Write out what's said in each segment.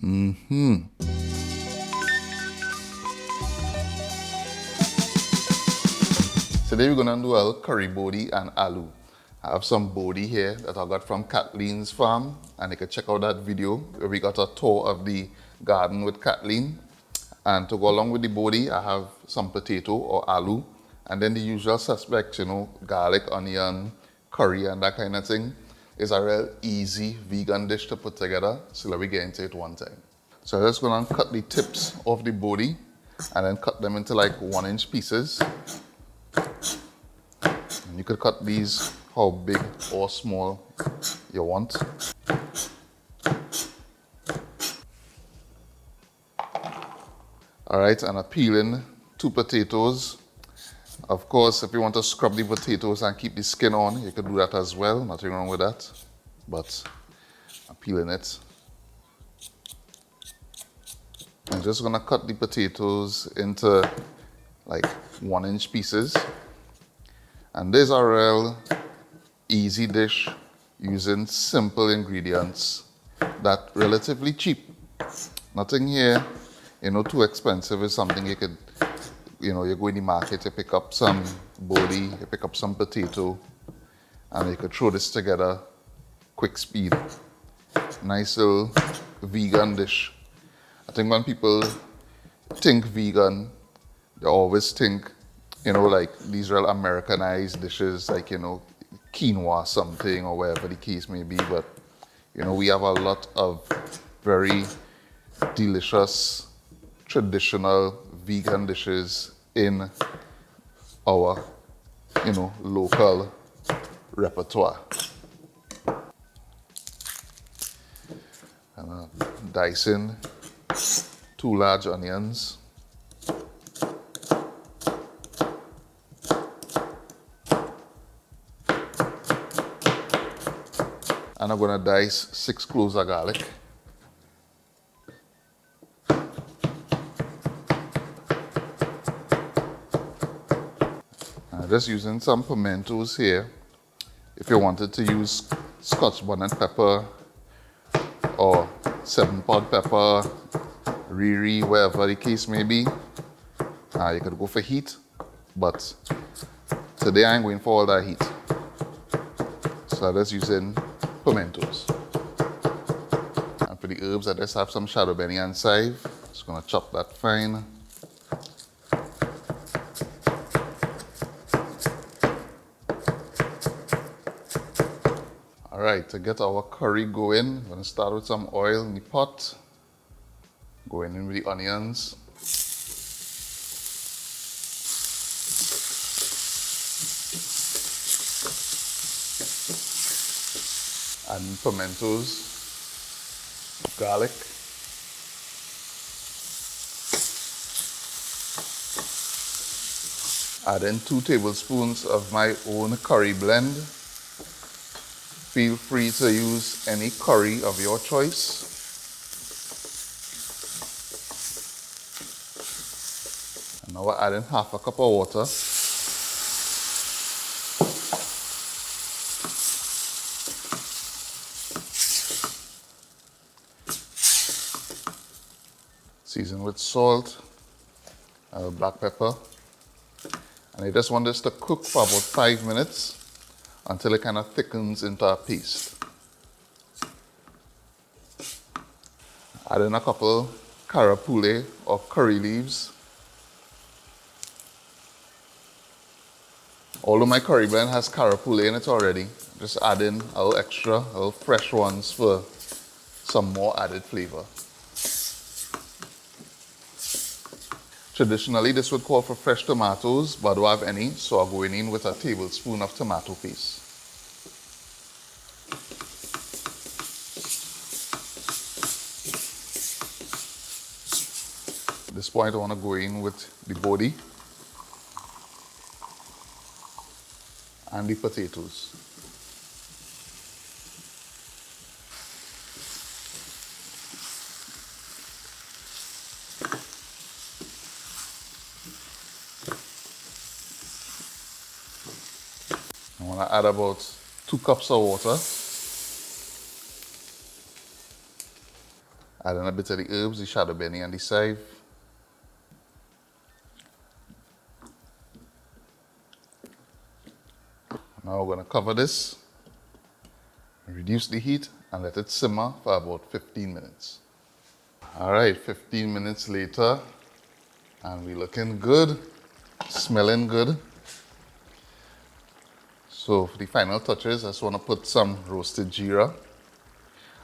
Today we're gonna do a little curry bodi and aloo. I have some bodi here that I got from Kathleen's farm, and you can check out that video where we got a tour of the garden with Kathleen. And to go along with the bodi, I have some potato or aloo, and then the usual suspects, you know, garlic, onion, curry, and that kind of thing. It's a real easy vegan dish to put together, so let me get into it one time. So I'm just gonna cut the tips off the bodi and then cut them into like 1-inch pieces. And you could cut these how big or small you want. All right, and I'm peeling 2 potatoes. Of course, if you want to scrub the potatoes and keep the skin on, you could do that as well. Nothing wrong with that. But I'm peeling it. I'm just gonna cut the potatoes into like 1-inch pieces. And this is a real easy dish using simple ingredients that relatively cheap. Nothing here, you know, too expensive. Is something you could, you know, you go in the market, you pick up some bodi, you pick up some potato, and you could throw this together, quick speed. Nice little vegan dish. I think when people think vegan, they always think, you know, like these real Americanized dishes, like, you know, quinoa something or whatever the case may be. But, you know, we have a lot of very delicious, traditional vegan dishes in our, you know, local repertoire. And dicing 2 large onions. And I'm gonna dice 6 cloves of garlic. I'm just using some pimentos here. If you wanted to use Scotch bonnet pepper or 7-pod pepper, riri, whatever the case may be, you could go for heat. But today I'm going for all that heat. So I'm just using pimentos. And for the herbs, I just have some Trinbagonian chive. Just gonna chop that fine. All right, to get our curry going, I'm gonna start with some oil in the pot. Going in with the onions. And pimentos, garlic, add in 2 tablespoons of my own curry blend. Feel free to use any curry of your choice. And now we're adding 1/2 cup of water. Season with salt, black pepper, and I just want this to cook for about 5 minutes until it kind of thickens into a paste. Add in a couple carapule or curry leaves. Although my curry blend has carapule in it already, just add in a little extra, a little fresh ones for some more added flavor. Traditionally, this would call for fresh tomatoes, but I don't have any, so I'm going in with a tablespoon of tomato paste. At this point, I want to go in with the bodi and the potatoes. I want to add about 2 cups of water. Add in a bit of the herbs, the shadow benny and the chive. Now we're going to cover this, reduce the heat, and let it simmer for about 15 minutes. All right, 15 minutes later, and we're looking good, smelling good. So for the final touches, I just want to put some roasted jeera.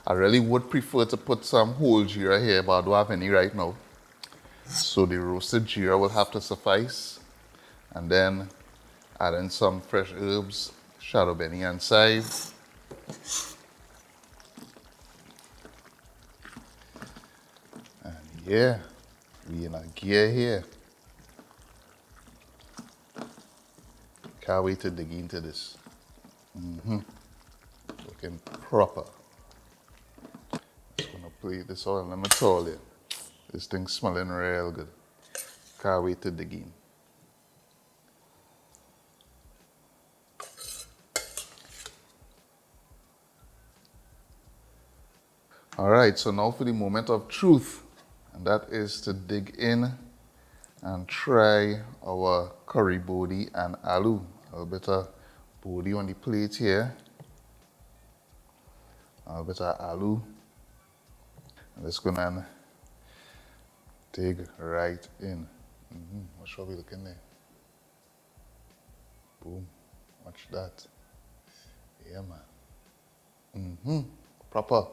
I really would prefer to put some whole jeera here, but I don't have any right now. So the roasted jeera will have to suffice. And then add in some fresh herbs, shadow benny and chive. And yeah, we in a gear here. Can't wait to dig into this. Looking proper. Just gonna plate this all in my towel here. This thing's smelling real good. Can't wait to dig in. All right, so now for the moment of truth, and that is to dig in and try our curry bodi and aloo. A little bit of bodi on the plate here. A little bit of aloo. I'm just gonna dig right in. What shall we look in there? Boom. Watch that. Yeah, man. Proper.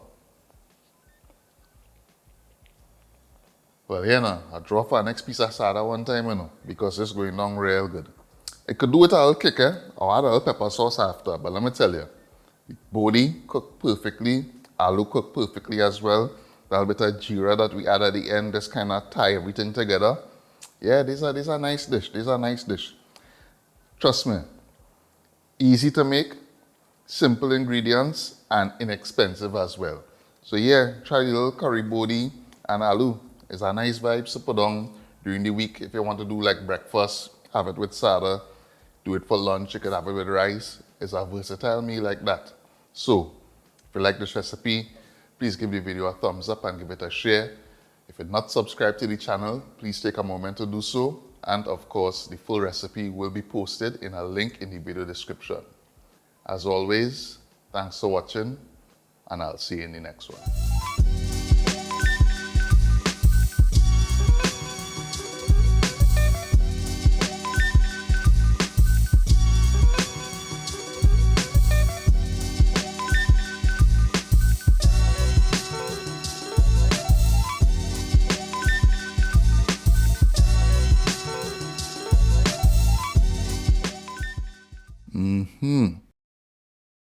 Well, you know, I draw for our next piece of sada one time, you know, because it's going down real good. I could do it a little kicker or add a little pepper sauce after, but let me tell you, bodi cooked perfectly, aloo cooked perfectly as well. That little bit of jeera that we add at the end just kind of tie everything together. Yeah, these are nice dish. These are nice dish. Trust me, easy to make, simple ingredients, and inexpensive as well. So yeah, try the little curry bodi and aloo. It's a nice vibe to put on during the week. If you want to do like breakfast, have it with sada. Do it for lunch, you could have it with rice. It's a versatile meal like that. So, if you like this recipe, please give the video a thumbs up and give it a share. If you're not subscribed to the channel, please take a moment to do so. And of course, the full recipe will be posted in a link in the video description. As always, thanks for watching, and I'll see you in the next one. Mm-hmm.